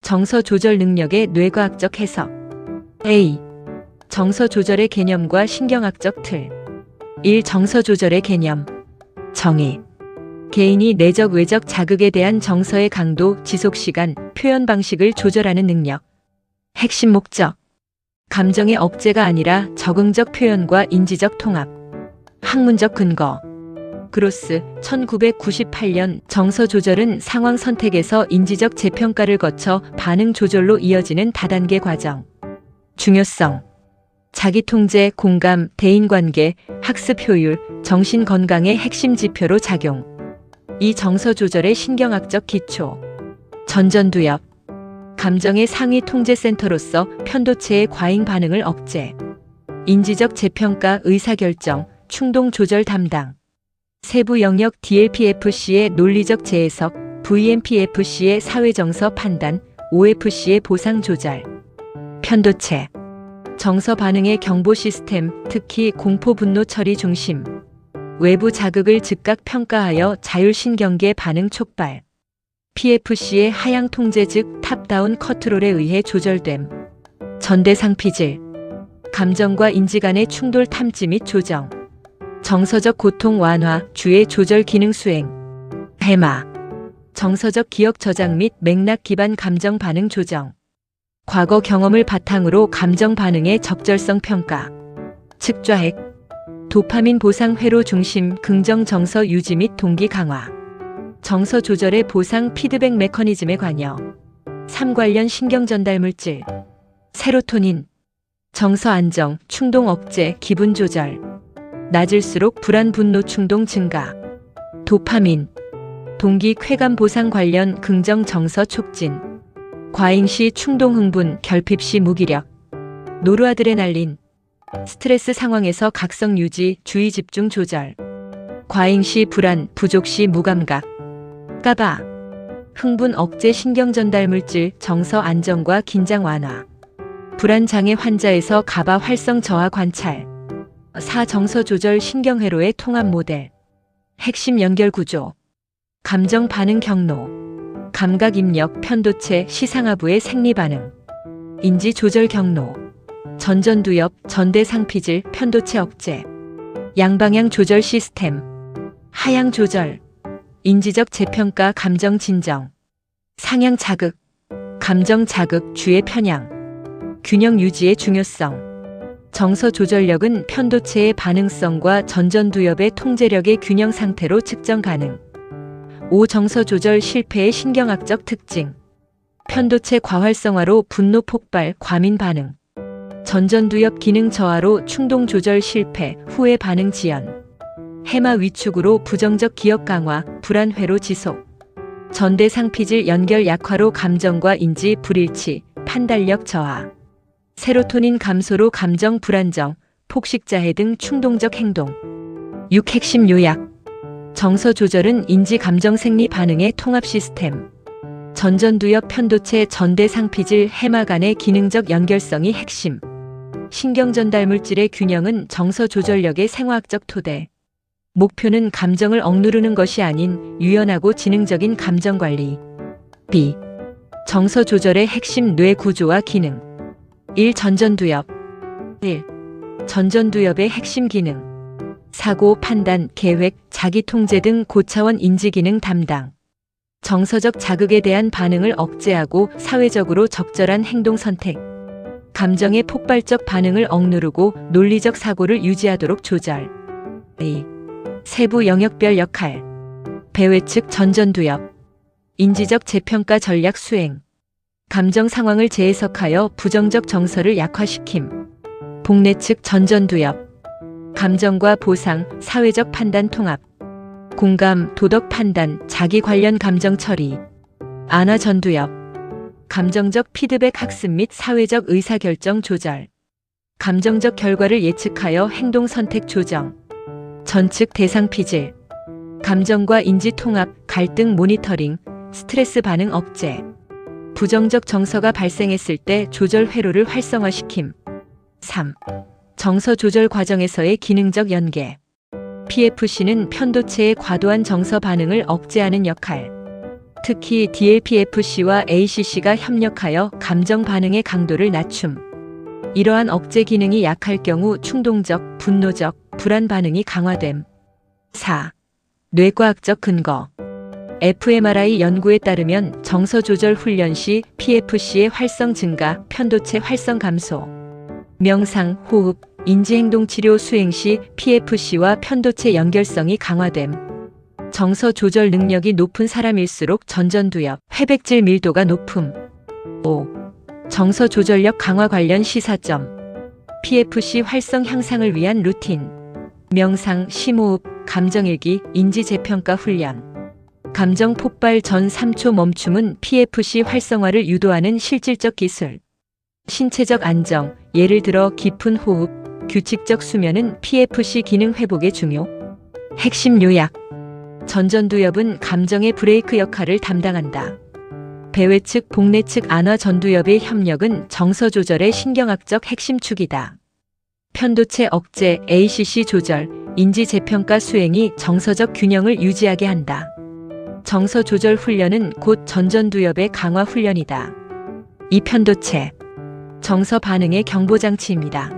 정서 조절 능력의 뇌과학적 해석. A. 정서 조절의 개념과 신경학적 틀. 1. 정서 조절의 개념. 정의. 개인이 내적 외적 자극에 대한 정서의 강도, 지속시간, 표현 방식을 조절하는 능력. 핵심 목적. 감정의 억제가 아니라 적응적 표현과 인지적 통합. 학문적 근거. 그로스, 1998년 정서 조절은 상황 선택에서 인지적 재평가를 거쳐 반응 조절로 이어지는 다단계 과정. 중요성. 자기통제, 공감, 대인관계, 학습 효율, 정신 건강의 핵심 지표로 작용. 이 정서 조절의 신경학적 기초. 전전두엽. 감정의 상위 통제센터로서 편도체의 과잉 반응을 억제. 인지적 재평가, 의사결정, 충동 조절 담당. 세부 영역 DLPFC의 논리적 재해석, VMPFC의 사회정서 판단, OFC의 보상 조절. 편도체. 정서 반응의 경보 시스템, 특히 공포 분노 처리 중심. 외부 자극을 즉각 평가하여 자율신경계 반응 촉발. PFC의 하향 통제 즉 탑다운 컨트롤에 의해 조절됨. 전대상피질. 감정과 인지 간의 충돌 탐지 및 조정. 정서적 고통 완화, 주의 조절 기능 수행. 해마. 정서적 기억 저장 및 맥락 기반 감정 반응 조정. 과거 경험을 바탕으로 감정 반응의 적절성 평가. 측좌핵. 도파민 보상 회로 중심 긍정 정서 유지 및 동기 강화. 정서 조절의 보상 피드백 메커니즘에 관여. 3. 관련 신경 전달 물질. 세로토닌. 정서 안정, 충동 억제, 기분 조절. 낮을수록 불안 분노 충동 증가. 도파민. 동기 쾌감 보상 관련 긍정 정서 촉진. 과잉 시 충동 흥분, 결핍 시 무기력. 노르아드레날린. 스트레스 상황에서 각성 유지, 주의 집중 조절. 과잉 시 불안, 부족 시 무감각. 까바. 흥분 억제 신경 전달 물질, 정서 안정과 긴장 완화. 불안 장애 환자에서 가바 활성 저하 관찰. 4. 정서 조절 신경회로의 통합 모델. 핵심 연결 구조. 감정 반응 경로. 감각 입력, 편도체, 시상하부의 생리 반응. 인지 조절 경로. 전전두엽, 전대상피질, 편도체 억제. 양방향 조절 시스템. 하향 조절. 인지적 재평가, 감정 진정. 상향 자극. 감정 자극, 주의 편향. 균형 유지의 중요성. 정서 조절력은 편도체의 반응성과 전전두엽의 통제력의 균형 상태로 측정 가능. 5. 정서 조절 실패의 신경학적 특징. 편도체 과활성화로 분노 폭발, 과민 반응. 전전두엽 기능 저하로 충동 조절 실패, 후회 반응 지연. 해마 위축으로 부정적 기억 강화, 불안 회로 지속. 전대상피질 연결 약화로 감정과 인지 불일치, 판단력 저하. 세로토닌 감소로 감정 불안정, 폭식자해 등 충동적 행동. 6. 핵심 요약. 정서 조절은 인지 감정 생리 반응의 통합 시스템. 전전두엽 편도체 전대상피질 해마 간의 기능적 연결성이 핵심. 신경 전달 물질의 균형은 정서 조절력의 생화학적 토대. 목표는 감정을 억누르는 것이 아닌 유연하고 지능적인 감정 관리. B. 정서 조절의 핵심 뇌 구조와 기능. 1. 전전두엽. 1. 전전두엽의 핵심 기능. 사고, 판단, 계획, 자기통제 등 고차원 인지기능 담당. 정서적 자극에 대한 반응을 억제하고 사회적으로 적절한 행동 선택. 감정의 폭발적 반응을 억누르고 논리적 사고를 유지하도록 조절. 2. 세부 영역별 역할. 배회측 전전두엽. 인지적 재평가 전략 수행. 감정 상황을 재해석하여 부정적 정서를 약화시킴. 복내측 전전두엽. 감정과 보상, 사회적 판단 통합. 공감, 도덕 판단, 자기 관련 감정 처리. 안화 전두엽. 감정적 피드백 학습 및 사회적 의사결정 조절. 감정적 결과를 예측하여 행동 선택 조정. 전측 대상피질. 감정과 인지 통합, 갈등 모니터링, 스트레스 반응 억제. 부정적 정서가 발생했을 때 조절 회로를 활성화시킴. 3. 정서 조절 과정에서의 기능적 연계. PFC는 편도체의 과도한 정서 반응을 억제하는 역할. 특히 DLPFC와 ACC가 협력하여 감정 반응의 강도를 낮춤. 이러한 억제 기능이 약할 경우 충동적, 분노적, 불안 반응이 강화됨. 4. 뇌과학적 근거. fMRI 연구에 따르면 정서 조절 훈련 시 PFC의 활성 증가, 편도체 활성 감소. 명상, 호흡, 인지행동 치료 수행 시 PFC와 편도체 연결성이 강화됨. 정서 조절 능력이 높은 사람일수록 전전두엽, 회백질 밀도가 높음. 5. 정서 조절력 강화 관련 시사점. PFC 활성 향상을 위한 루틴. 명상, 심호흡, 감정일기, 인지재평가 훈련. 감정 폭발 전 3초 멈춤은 PFC 활성화를 유도하는 실질적 기술. 신체적 안정, 예를 들어 깊은 호흡, 규칙적 수면은 PFC 기능 회복에 중요. 핵심 요약. 전전두엽은 감정의 브레이크 역할을 담당한다. 배외 측, 복내 측 안화 전두엽의 협력은 정서 조절의 신경학적 핵심 축이다. 편도체 억제, ACC 조절, 인지 재평가 수행이 정서적 균형을 유지하게 한다. 정서 조절 훈련은 곧 전전두엽의 강화 훈련이다. 이 편도체, 정서 반응의 경보장치입니다.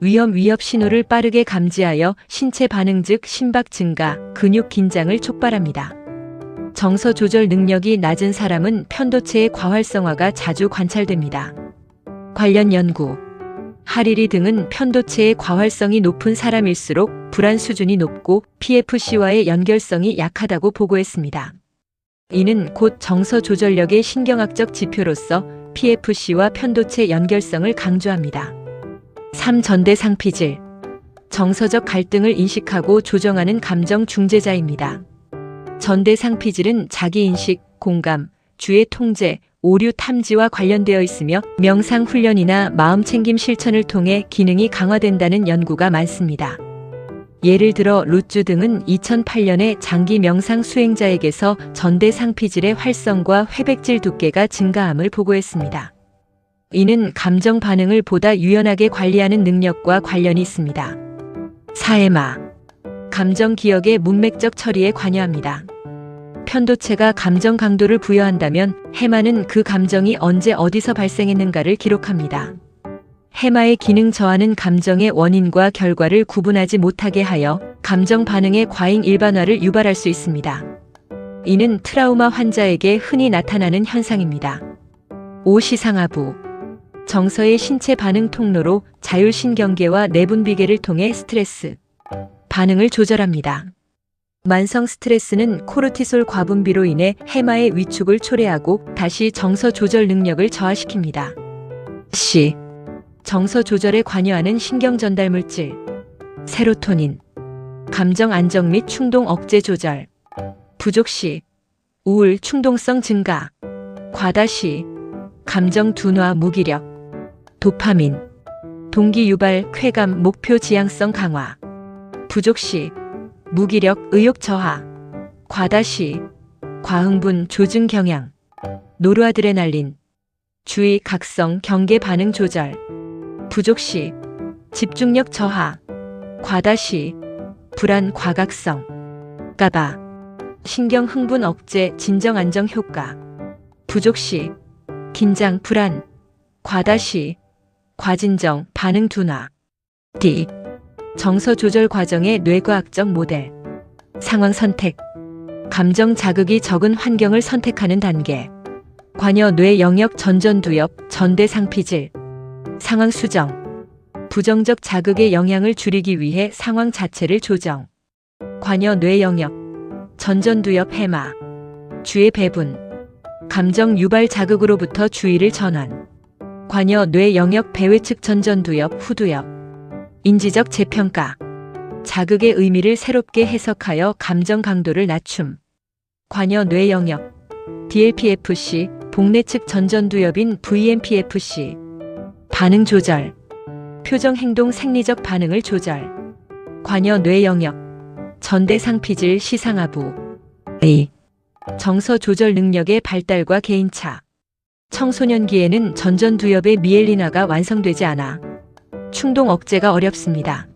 위협 신호를 빠르게 감지하여 신체 반응 즉 심박 증가, 근육 긴장을 촉발합니다. 정서 조절 능력이 낮은 사람은 편도체의 과활성화가 자주 관찰됩니다. 관련 연구. 하리리 등은 편도체의 과활성이 높은 사람일수록 불안 수준이 높고 PFC와의 연결성이 약하다고 보고했습니다. 이는 곧 정서 조절력의 신경학적 지표로서 PFC와 편도체 연결성을 강조합니다. 3. 전대상피질. 정서적 갈등을 인식하고 조정하는 감정 중재자입니다. 전대상피질은 자기인식, 공감, 주의 통제, 오류 탐지와 관련되어 있으며 명상 훈련이나 마음챙김 실천을 통해 기능이 강화된다는 연구가 많습니다. 예를 들어 루츠 등은 2008년에 장기 명상 수행자에게서 전대상피질의 활성과 회백질 두께가 증가함을 보고했습니다. 이는 감정 반응을 보다 유연하게 관리하는 능력과 관련이 있습니다. 4해마. 감정 기억의 문맥적 처리에 관여합니다. 편도체가 감정 강도를 부여한다면 해마는 그 감정이 언제 어디서 발생했는가를 기록합니다. 해마의 기능 저하는 감정의 원인과 결과를 구분하지 못하게 하여 감정 반응의 과잉 일반화를 유발할 수 있습니다. 이는 트라우마 환자에게 흔히 나타나는 현상입니다. 5. 시상하부. 정서의 신체 반응 통로로 자율신경계와 내분비계를 통해 스트레스 반응을 조절합니다. 만성 스트레스는 코르티솔 과분비로 인해 해마의 위축을 초래하고 다시 정서 조절 능력을 저하시킵니다. C. 정서 조절에 관여하는 신경 전달 물질. 세로토닌. 감정 안정 및 충동 억제 조절. 부족 시 우울, 충동성 증가. 과다 시 감정 둔화, 무기력. 도파민. 동기 유발, 쾌감, 목표 지향성 강화. 부족 시 무기력, 의욕 저하. 과다 시 과흥분, 조증 경향. 노르아드레날린. 주의, 각성, 경계 반응 조절. 부족 시 집중력 저하. 과다 시 불안, 과각성. 가바. 신경 흥분 억제, 진정 안정 효과. 부족 시 긴장, 불안. 과다 시 과진정, 반응 둔화. D. 정서 조절 과정의 뇌과학적 모델. 상황 선택. 감정 자극이 적은 환경을 선택하는 단계. 관여 뇌 영역 전전두엽, 전대상피질. 상황 수정. 부정적 자극의 영향을 줄이기 위해 상황 자체를 조정. 관여 뇌 영역 전전두엽 해마. 주의 배분. 감정 유발 자극으로부터 주의를 전환. 관여 뇌 영역 배외측 전전두엽, 후두엽. 인지적 재평가. 자극의 의미를 새롭게 해석하여 감정 강도를 낮춤. 관여 뇌 영역 DLPFC, 복내 측 전전두엽인 VMPFC. 반응 조절. 표정 행동 생리적 반응을 조절. 관여 뇌 영역 전대상피질, 시상하부. A. 정서 조절 능력의 발달과 개인차. 청소년기에는 전전두엽의 미엘리나가 완성되지 않아 충동 억제가 어렵습니다.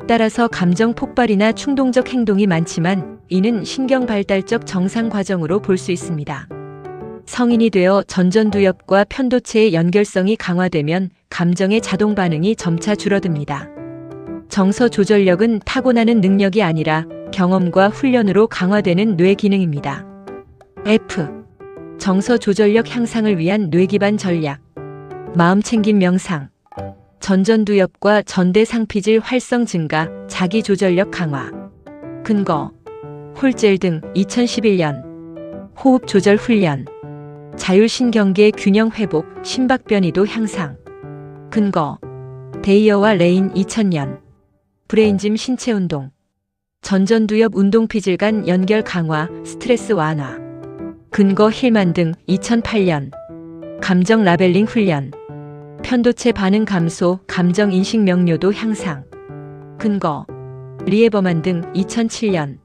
따라서 감정 폭발이나 충동적 행동이 많지만 이는 신경 발달적 정상 과정으로 볼 수 있습니다. 성인이 되어 전전두엽과 편도체의 연결성이 강화되면 감정의 자동 반응이 점차 줄어듭니다. 정서 조절력은 타고나는 능력이 아니라 경험과 훈련으로 강화되는 뇌 기능입니다. F. 정서 조절력 향상을 위한 뇌 기반 전략. 마음챙김 명상. 전전두엽과 전대상피질 활성 증가, 자기 조절력 강화. 근거. 홀젤 등 2011년. 호흡 조절 훈련. 자율신경계 균형 회복, 심박변이도 향상. 근거. 데이어와 레인 2000년. 브레인짐 신체 운동. 전전두엽 운동피질 간 연결 강화, 스트레스 완화. 근거 힐만 등 2008년. 감정 라벨링 훈련. 편도체 반응 감소, 감정 인식 명료도 향상. 근거. 리에버만 등 2007년.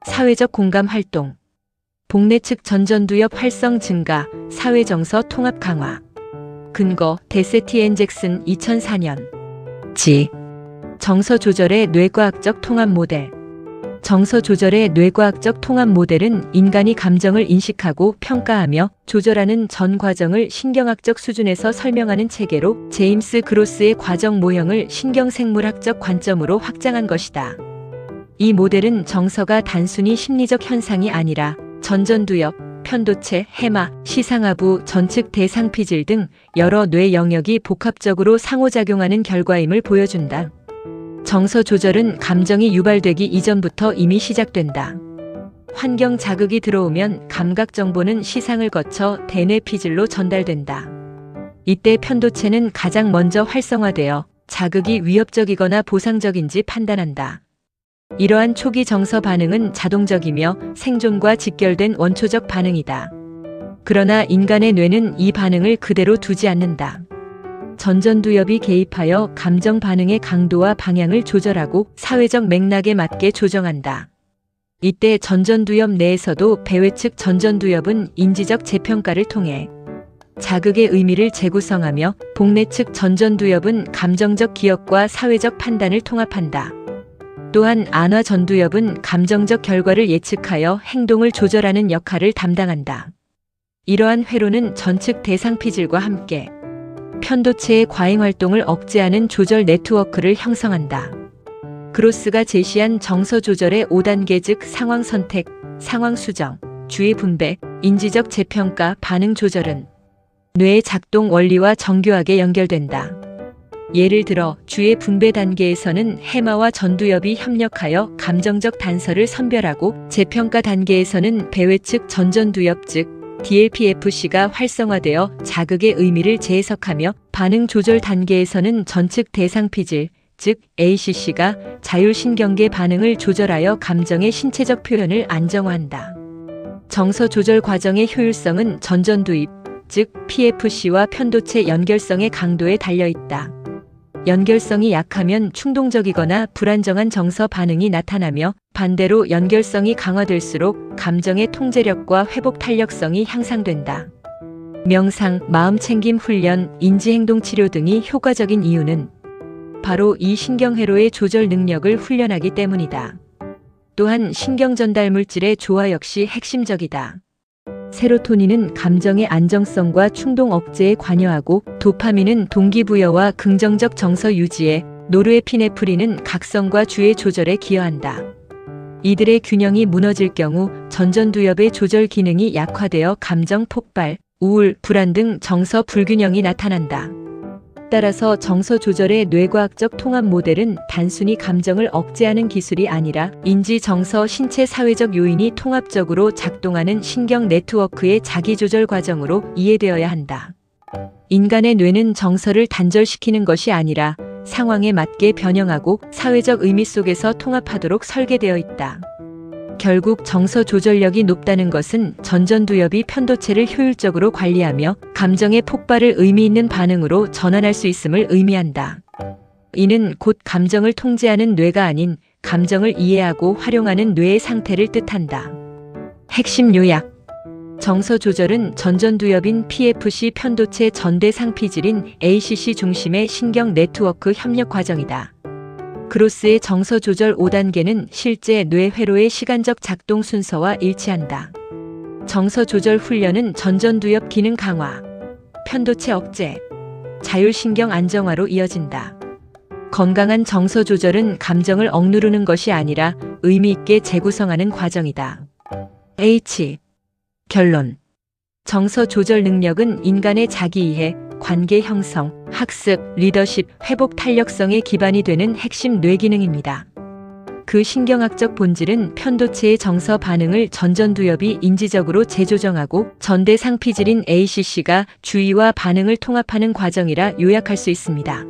사회적 공감 활동. 복내 측 전전두엽 활성 증가, 사회정서 통합 강화. 근거 데세티 잭슨 2004년. 지. 정서 조절의 뇌과학적 통합 모델. 정서 조절의 뇌과학적 통합 모델은 인간이 감정을 인식하고 평가하며 조절하는 전 과정을 신경학적 수준에서 설명하는 체계로 제임스 그로스의 과정 모형을 신경생물학적 관점으로 확장한 것이다. 이 모델은 정서가 단순히 심리적 현상이 아니라 전전두엽, 편도체, 해마, 시상하부, 전측 대상피질 등 여러 뇌 영역이 복합적으로 상호작용하는 결과임을 보여준다. 정서 조절은 감정이 유발되기 이전부터 이미 시작된다. 환경 자극이 들어오면 감각 정보는 시상을 거쳐 대뇌 피질로 전달된다. 이때 편도체는 가장 먼저 활성화되어 자극이 위협적이거나 보상적인지 판단한다. 이러한 초기 정서 반응은 자동적이며 생존과 직결된 원초적 반응이다. 그러나 인간의 뇌는 이 반응을 그대로 두지 않는다. 전전두엽이 개입하여 감정 반응의 강도와 방향을 조절하고 사회적 맥락에 맞게 조정한다. 이때 전전두엽 내에서도 배외측 전전두엽은 인지적 재평가를 통해 자극의 의미를 재구성하며 복내측 전전두엽은 감정적 기억과 사회적 판단을 통합한다. 또한 안화 전두엽은 감정적 결과를 예측하여 행동을 조절하는 역할을 담당한다. 이러한 회로는 전측 대상피질과 함께 편도체의 과잉활동을 억제하는 조절 네트워크를 형성한다. 그로스가 제시한 정서 조절의 5단계 즉 상황 선택, 상황 수정, 주의 분배, 인지적 재평가, 반응 조절은 뇌의 작동 원리와 정교하게 연결된다. 예를 들어 주의 분배 단계에서는 해마와 전두엽이 협력하여 감정적 단서를 선별하고 재평가 단계에서는 배외측 전전두엽 즉 DLPFC가 활성화되어 자극의 의미를 재해석하며 반응 조절 단계에서는 전측 대상피질 즉 ACC가 자율신경계 반응을 조절하여 감정의 신체적 표현을 안정화한다. 정서 조절 과정의 효율성은 전전두입 즉 PFC와 편도체 연결성의 강도에 달려있다. 연결성이 약하면 충동적이거나 불안정한 정서 반응이 나타나며 반대로 연결성이 강화될수록 감정의 통제력과 회복 탄력성이 향상된다. 명상, 마음챙김 훈련, 인지행동치료 등이 효과적인 이유는 바로 이 신경회로의 조절 능력을 훈련하기 때문이다. 또한 신경전달 물질의 조화 역시 핵심적이다. 세로토닌은 감정의 안정성과 충동 억제에 관여하고 도파민은 동기부여와 긍정적 정서 유지에, 노르에피네프린은 각성과 주의 조절에 기여한다. 이들의 균형이 무너질 경우 전전두엽의 조절 기능이 약화되어 감정 폭발, 우울, 불안 등 정서 불균형이 나타난다. 따라서 정서 조절의 뇌과학적 통합 모델은 단순히 감정을 억제하는 기술이 아니라 인지, 정서, 신체, 사회적 요인이 통합적으로 작동하는 신경 네트워크의 자기조절 과정으로 이해되어야 한다. 인간의 뇌는 정서를 단절시키는 것이 아니라 상황에 맞게 변형하고 사회적 의미 속에서 통합하도록 설계되어 있다. 결국 정서 조절력이 높다는 것은 전전두엽이 편도체를 효율적으로 관리하며 감정의 폭발을 의미 있는 반응으로 전환할 수 있음을 의미한다. 이는 곧 감정을 통제하는 뇌가 아닌 감정을 이해하고 활용하는 뇌의 상태를 뜻한다. 핵심 요약. 정서 조절은 전전두엽인 PFC 편도체 전대상피질인 ACC 중심의 신경 네트워크 협력 과정이다. 그로스의 정서 조절 5단계는 실제 뇌 회로의 시간적 작동 순서와 일치한다. 정서 조절 훈련은 전전두엽 기능 강화, 편도체 억제, 자율신경 안정화로 이어진다. 건강한 정서 조절은 감정을 억누르는 것이 아니라 의미 있게 재구성하는 과정이다. H. 결론. 정서 조절 능력은 인간의 자기이해, 관계 형성, 학습, 리더십, 회복 탄력성의 기반이 되는 핵심 뇌기능입니다. 그 신경학적 본질은 편도체의 정서 반응을 전전두엽이 인지적으로 재조정하고 전대상 피질인 ACC가 주의와 반응을 통합하는 과정이라 요약할 수 있습니다.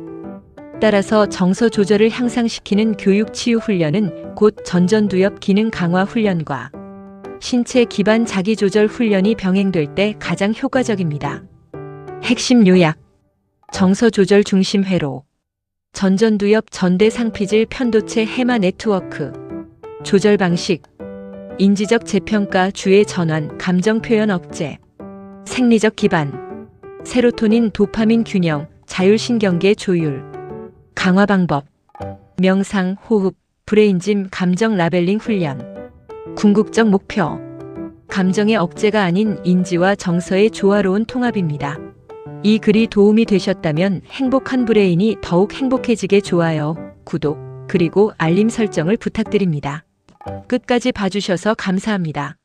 따라서 정서 조절을 향상시키는 교육 치유 훈련은 곧 전전두엽 기능 강화 훈련과 신체 기반 자기조절 훈련이 병행될 때 가장 효과적입니다. 핵심 요약. 정서 조절 중심 회로. 전전두엽 전대상피질 편도체 해마 네트워크. 조절 방식. 인지적 재평가 주의 전환 감정 표현 억제. 생리적 기반. 세로토닌 도파민 균형 자율신경계 조율. 강화 방법. 명상, 호흡, 브레인짐 감정 라벨링 훈련. 궁극적 목표. 감정의 억제가 아닌 인지와 정서의 조화로운 통합입니다. 이 글이 도움이 되셨다면 행복한 브레인이 더욱 행복해지게 좋아요, 구독, 그리고 알림 설정을 부탁드립니다. 끝까지 봐주셔서 감사합니다.